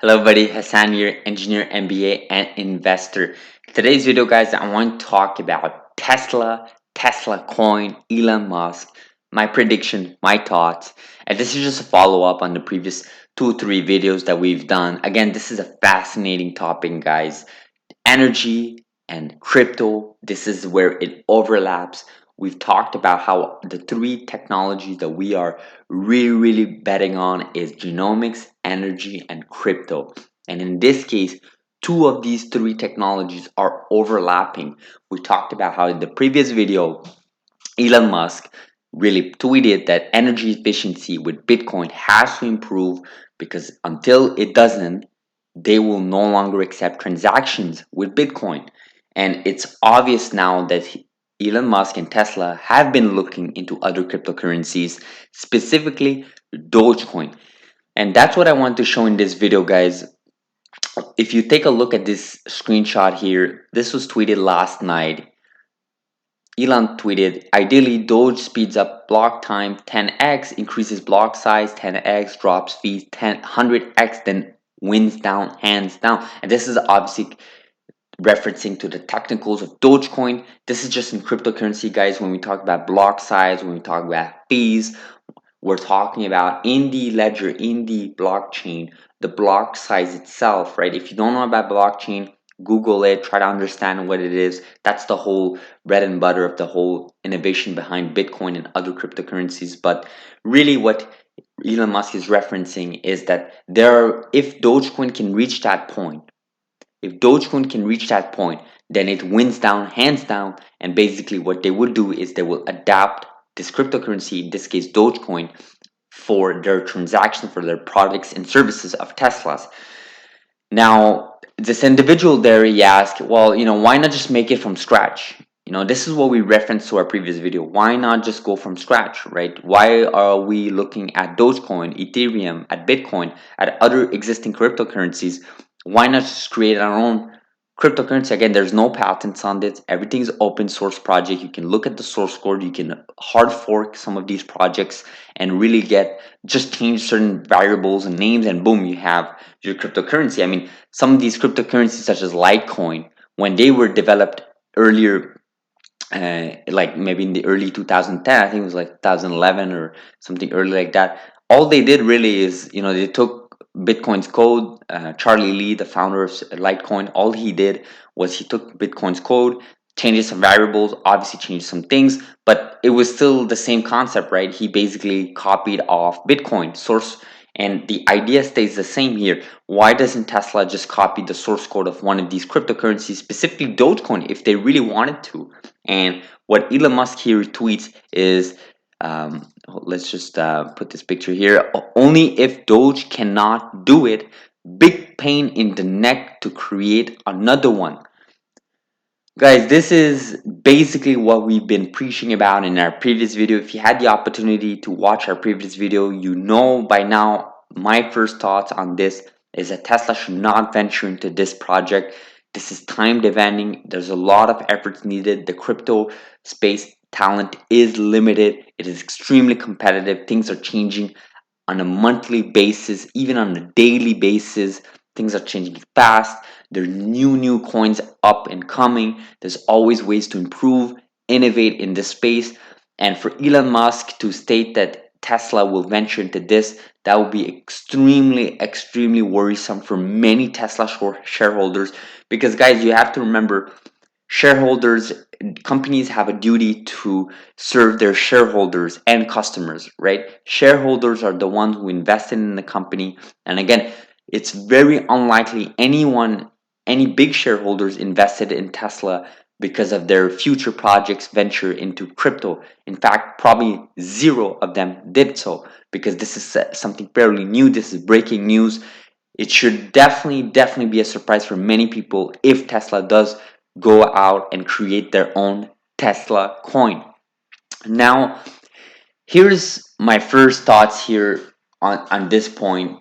Hello buddy, Hassan here, engineer, MBA, and investor. Today's video guys, I want to talk about Tesla coin, Elon Musk, my prediction, my thoughts, and this is just a follow-up on the previous 2 3 videos that we've done. Again, this is a fascinating topic guys. Energy and crypto, this is where it overlaps. We've talked about how the three technologies that we are really betting on is genomics, energy, and crypto. And in this case, two of these three technologies are overlapping. We talked about how in the previous video, Elon Musk really tweeted that energy efficiency with Bitcoin has to improve because until it doesn't, they will no longer accept transactions with Bitcoin. And it's obvious now that Elon Musk and Tesla have been looking into other cryptocurrencies, specifically Dogecoin. And that's what I want to show in this video, guys. If you take a look at this screenshot here, this was tweeted last night. Elon tweeted, ideally, Doge speeds up block time 10x, increases block size 10x, drops fees 100x, then wins down, hands down. And this is obviously referencing to the technicals of Dogecoin. This is just in cryptocurrency, guys. When we talk about block size, when we talk about fees, we're talking about in the ledger, in the blockchain, the block size itself, right? If you don't know about blockchain, Google it, try to understand what it is. That's the whole bread and butter of the whole innovation behind Bitcoin and other cryptocurrencies. But really, what Elon Musk is referencing is that if Dogecoin can reach that point, if Dogecoin can reach that point, then it wins down, hands down, and basically what they will do is they will adapt this cryptocurrency, in this case Dogecoin, for their transaction, for their products and services of Teslas. Now, this individual there, he asked, well, why not just make it from scratch? This is what we referenced to our previous video. Why not just go from scratch, right? Why are we looking at Dogecoin, Ethereum, at Bitcoin, at other existing cryptocurrencies? Why not just create our own cryptocurrency? Again, there's no patents on this. Everything's open source project. You can look at the source code. You can hard fork some of these projects and really just change certain variables and names, and boom, you have your cryptocurrency. I mean, some of these cryptocurrencies, such as Litecoin, when they were developed earlier, like maybe in the early 2010, I think it was like 2011 or something early like that. All they did really is, they took Bitcoin's code. Charlie Lee, the founder of Litecoin, all he did was he took Bitcoin's code, changed some variables, obviously changed some things, but it was still the same concept, right? He basically copied off Bitcoin source, and the idea stays the same here. Why doesn't Tesla just copy the source code of one of these cryptocurrencies, specifically Dogecoin, if they really wanted to? And what Elon Musk here tweets is, let's just put this picture here. Only if Doge cannot do it, big pain in the neck to create another one. Guys, this is basically what we've been preaching about in our previous video. If you had the opportunity to watch our previous video, you know by now my first thoughts on this is that Tesla should not venture into this project. This is time demanding. There's a lot of efforts needed. The crypto space talent is limited. It is extremely competitive. Things are changing on a monthly basis, even on a daily basis. Things are changing fast. There are new coins up and coming. There's always ways to improve, innovate in this space. And for Elon Musk to state that Tesla will venture into this, that would be extremely worrisome for many Tesla shareholders. Because guys, you have to remember, shareholders, companies have a duty to serve their shareholders and customers, right? Shareholders are the ones who invested in the company. And again, it's very unlikely any big shareholders invested in Tesla because of their future projects venture into crypto. In fact, probably zero of them did so, because this is something fairly new. This is breaking news. It should definitely be a surprise for many people if Tesla does go out and create their own Tesla coin. Now, here's my first thoughts here on this point.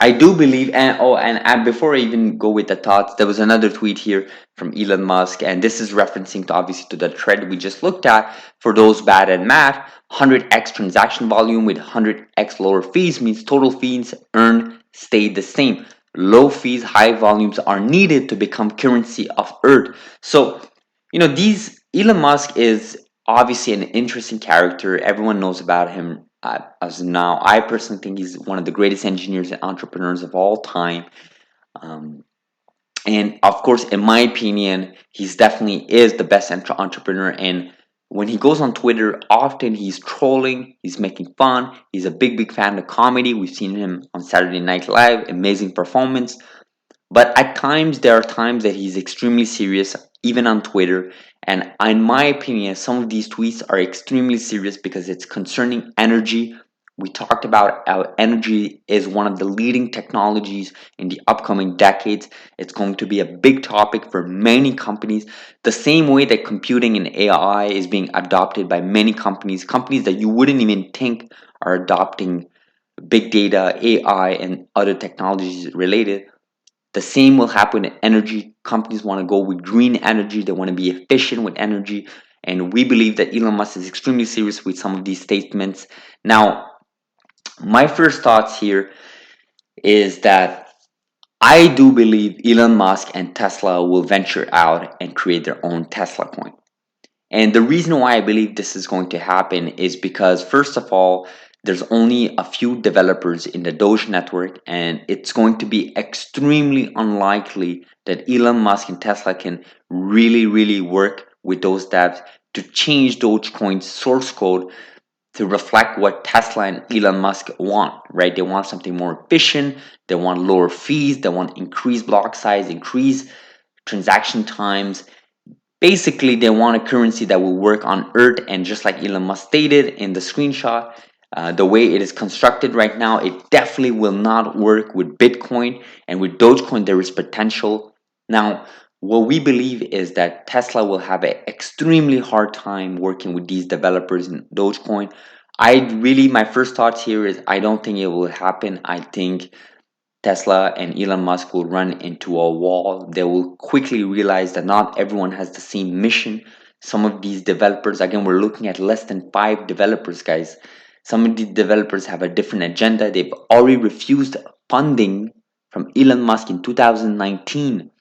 I do believe, and before I even go with the thoughts, there was another tweet here from Elon Musk, and this is referencing to obviously to the trend we just looked at. For those bad at math, 100x transaction volume with 100x lower fees means total fees earned stay the same. Low fees, high volumes are needed to become currency of Earth. So, these Elon Musk is obviously an interesting character. Everyone knows about him as of now. I personally think he's one of the greatest engineers and entrepreneurs of all time. Um, and of course, in my opinion, he's definitely is the best entrepreneur. And when he goes on Twitter, often he's trolling, he's making fun. He's a big fan of comedy. We've seen him on Saturday Night Live, amazing performance. But at times, there are times that he's extremely serious, even on Twitter. And in my opinion, some of these tweets are extremely serious because it's concerning energy. We talked about how energy is one of the leading technologies in the upcoming decades. It's going to be a big topic for many companies, the same way that computing and AI is being adopted by many companies that you wouldn't even think are adopting big data, AI, and other technologies related. The same will happen in energy. Companies want to go with green energy, they want to be efficient with energy. And we believe that Elon Musk is extremely serious with some of these statements. Now, my first thoughts here is that I do believe Elon Musk and Tesla will venture out and create their own Tesla coin. And the reason why I believe this is going to happen is because, first of all, there's only a few developers in the Doge network, and it's going to be extremely unlikely that Elon Musk and Tesla can really work with those devs to change Dogecoin's source code to reflect what Tesla and Elon Musk want, right? They want something more efficient, they want lower fees, they want increased block size, increased transaction times. Basically, they want a currency that will work on Earth, and just like Elon Musk stated in the screenshot, the way it is constructed right now, it definitely will not work with Bitcoin. And with Dogecoin, there is potential. Now, what we believe is that Tesla will have an extremely hard time working with these developers in Dogecoin. My first thoughts here is I don't think it will happen. I think Tesla and Elon Musk will run into a wall. They will quickly realize that not everyone has the same mission. Some of these developers, again, we're looking at less than five developers, guys. Some of these developers have a different agenda. They've already refused funding from Elon Musk in 2019.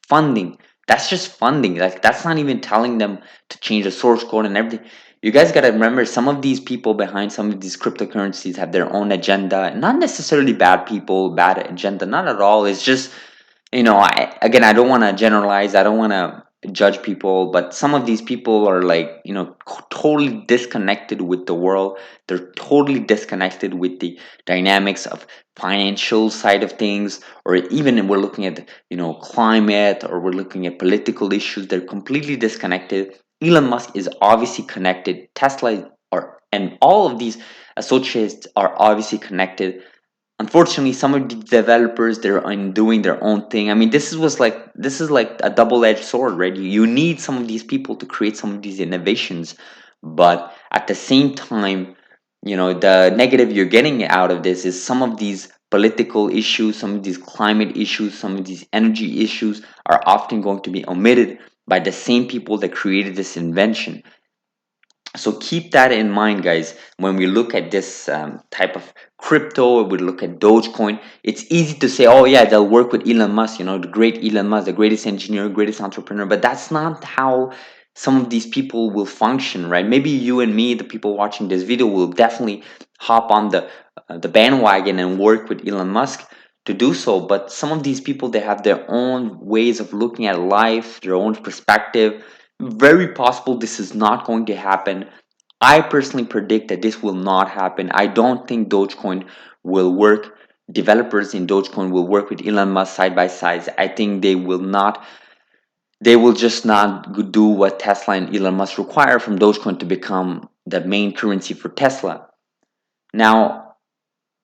Funding. That's just funding. Like, that's not even telling them to change the source code and everything. You guys got to remember, some of these people behind some of these cryptocurrencies have their own agenda. Not necessarily bad people, bad agenda, not at all. It's just, I don't want to generalize, I don't want to judge people, but some of these people are like, totally disconnected with the world. They're totally disconnected with the dynamics of financial side of things, or even we're looking at, climate, or we're looking at political issues. They're completely disconnected. Elon Musk is obviously connected. Tesla are, and all of these associates are obviously connected. Unfortunately, some of the developers, they're doing their own thing. I mean, this is like a double-edged sword, right? You need some of these people to create some of these innovations, but at the same time, the negative you're getting out of this is some of these political issues, some of these climate issues, some of these energy issues are often going to be omitted by the same people that created this invention. So keep that in mind, guys. When we look at this type of crypto, we look at Dogecoin. It's easy to say, oh yeah, they'll work with Elon Musk, the great Elon Musk, the greatest engineer, greatest entrepreneur. But that's not how some of these people will function, right? Maybe you and me, the people watching this video, will definitely hop on the bandwagon and work with Elon Musk to do so. But some of these people, they have their own ways of looking at life, their own perspective. Very possible this is not going to happen. I personally predict that this will not happen. I don't think Dogecoin will work. Developers in Dogecoin will work with Elon Musk side by side. I think they will not. They will just not do what Tesla and Elon Musk require from Dogecoin to become the main currency for Tesla. Now,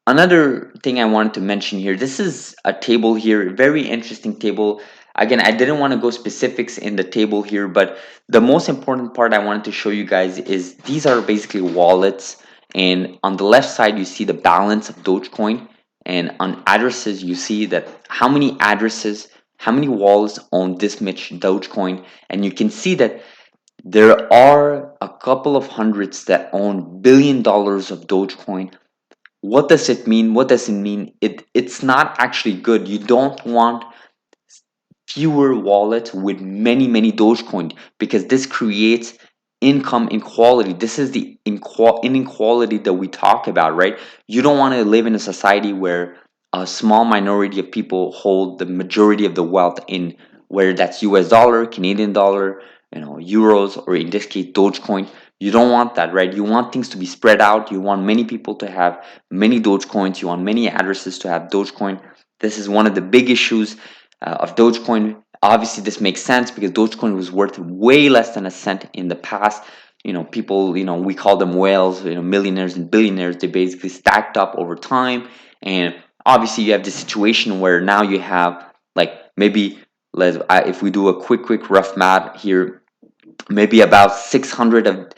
another thing I wanted to mention here, this is a table here, very interesting table. Again, I didn't want to go specifics in the table here, but the most important part I wanted to show you guys is these are basically wallets. And on the left side, you see the balance of Dogecoin. and on addresses you see that how many addresses, how many wallets own this much Dogecoin, and you can see that there are a couple of hundreds that own $1 billion of Dogecoin. What does it mean? What does it mean? It's not actually good. You don't want fewer wallets with many Dogecoin, because this creates income inequality. This is the inequality that we talk about, right? You don't want to live in a society where a small minority of people hold the majority of the wealth, in whether that's US dollar, Canadian dollar, euros, or in this case Dogecoin. You don't want that, right? You want things to be spread out. You want many people to have many Dogecoins. You want many addresses to have Dogecoin. This is one of the big issues of Dogecoin. Obviously, this makes sense because Dogecoin was worth way less than a cent in the past. People, we call them whales, millionaires and billionaires. They basically stacked up over time. And obviously, you have the situation where now you have, like, maybe, if we do a quick rough math here, maybe about 600 of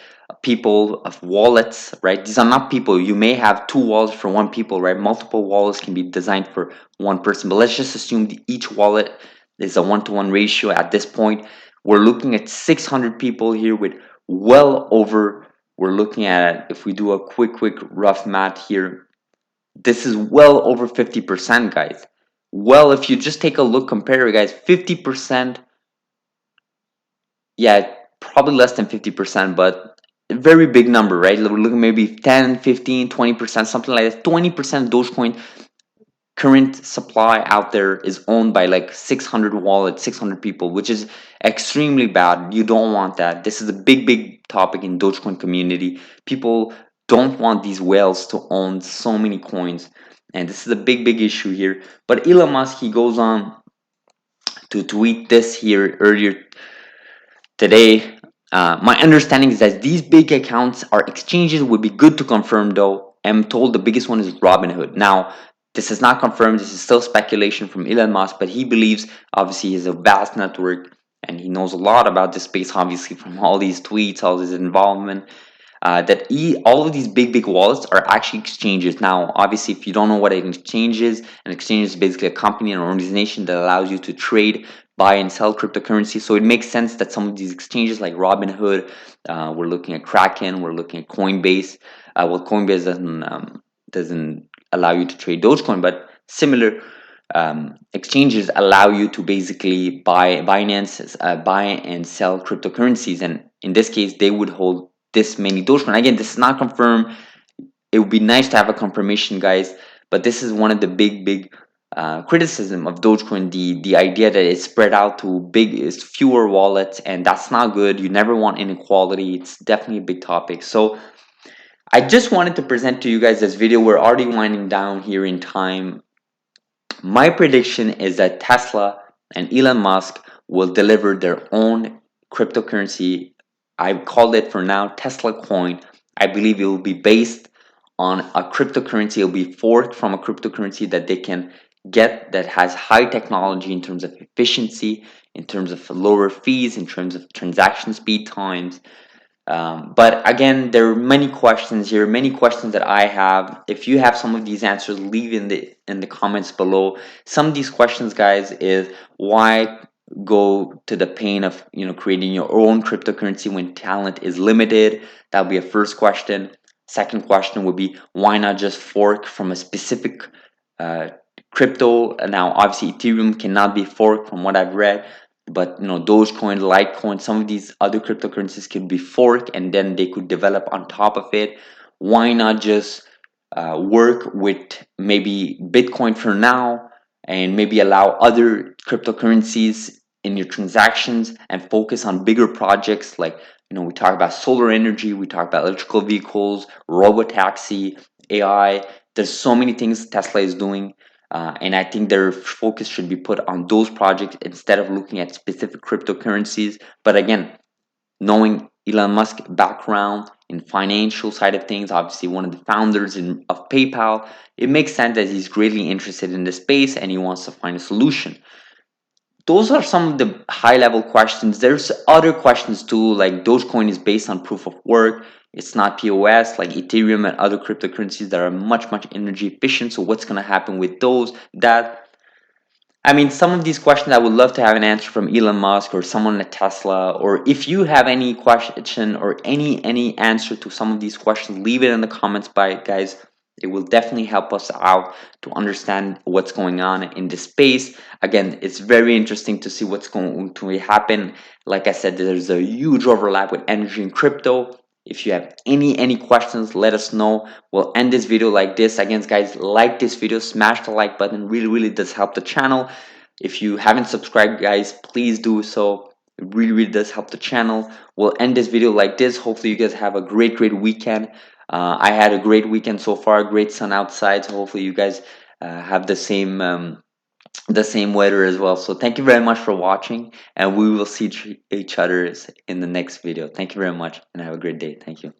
people of wallets, right? These are not people. You may have two wallets for one people, right? Multiple wallets can be designed for one person, but let's just assume each wallet is a one-to-one ratio. At this point, we're looking at 600 people here with well over, we're looking at, if we do a quick rough math here, this is well over 50%, guys. Well, if you just take a look, compare it, guys, 50%, yeah, probably less than 50%, but a very big number, right? We're looking maybe 10, 15, 20%, something like that. 20% of Dogecoin current supply out there is owned by like 600 wallets, 600 people, which is extremely bad. You don't want that. This is a big topic in Dogecoin community. People don't want these whales to own so many coins, and this is a big issue here. But Elon Musk, he goes on to tweet this here earlier today. My understanding is that these big accounts are exchanges. Would be good to confirm, though. I'm told the biggest one is Robinhood. Now, this is not confirmed. This is still speculation from Elon Musk, but he believes, obviously, he has a vast network and he knows a lot about this space, obviously, from all these tweets, all his involvement. All of these big wallets are actually exchanges. Now, obviously, if you don't know what an exchange is basically a company and organization that allows you to trade, buy, and sell cryptocurrency. So it makes sense that some of these exchanges, like Robinhood, we're looking at Kraken, we're looking at Coinbase. Coinbase doesn't allow you to trade Dogecoin, but similar exchanges allow you to basically buy and sell cryptocurrencies, and in this case, they would hold this many Dogecoin. Again, this is not confirmed. It would be nice to have a confirmation, guys, but this is one of the big criticism of Dogecoin, the idea that it's spread out to is fewer wallets, and that's not good. You never want inequality. It's definitely a big topic. So I just wanted to present to you guys this video. We're already winding down here in time. My prediction is that Tesla and Elon Musk will deliver their own cryptocurrency. I've called it for now Tesla Coin. I believe it will be based on a cryptocurrency. It will be forked from a cryptocurrency that they can get that has high technology in terms of efficiency, in terms of lower fees, in terms of transaction speed times. But again, there are many questions here, many questions that I have. If you have some of these answers, leave in the comments below. Some of these questions, guys, is why go to the pain of creating your own cryptocurrency when talent is limited? That would be a first question. Second question would be, why not just fork from a specific uh, crypto? Now, obviously, Ethereum cannot be forked from what I've read, but Dogecoin, Litecoin, some of these other cryptocurrencies could be forked and then they could develop on top of it. Why not just work with maybe Bitcoin for now and maybe allow other cryptocurrencies in your transactions and focus on bigger projects, like we talk about solar energy, we talk about electrical vehicles, robotaxi, AI. There's so many things Tesla is doing, and I think their focus should be put on those projects instead of looking at specific cryptocurrencies. But again, knowing Elon Musk background in financial side of things, obviously one of the founders of PayPal, it makes sense that he's greatly interested in this space and he wants to find a solution. those are some of the high level questions. There's other questions too, like Dogecoin is based on proof of work. It's not POS like Ethereum and other cryptocurrencies that are much energy efficient. So what's going to happen with those? That I mean, some of these questions I would love to have an answer from Elon Musk or someone at Tesla. Or if you have any question or any answer to some of these questions, leave it in the comments, by guys. It will definitely help us out to understand what's going on in this space. Again, it's very interesting to see what's going to happen. Like I said, there's a huge overlap with energy and crypto. If you have any questions, let us know. We'll end this video like this. Again, guys, like this video, smash the like button. Really does help the channel. If you haven't subscribed, guys, please do so. It really does help the channel. We'll end this video like this. Hopefully you guys have a great weekend. I had a great weekend so far. Great sun outside, so hopefully you guys have the same weather as well. So thank you very much for watching, and we will see each other in the next video. Thank you very much, and have a great day. Thank you.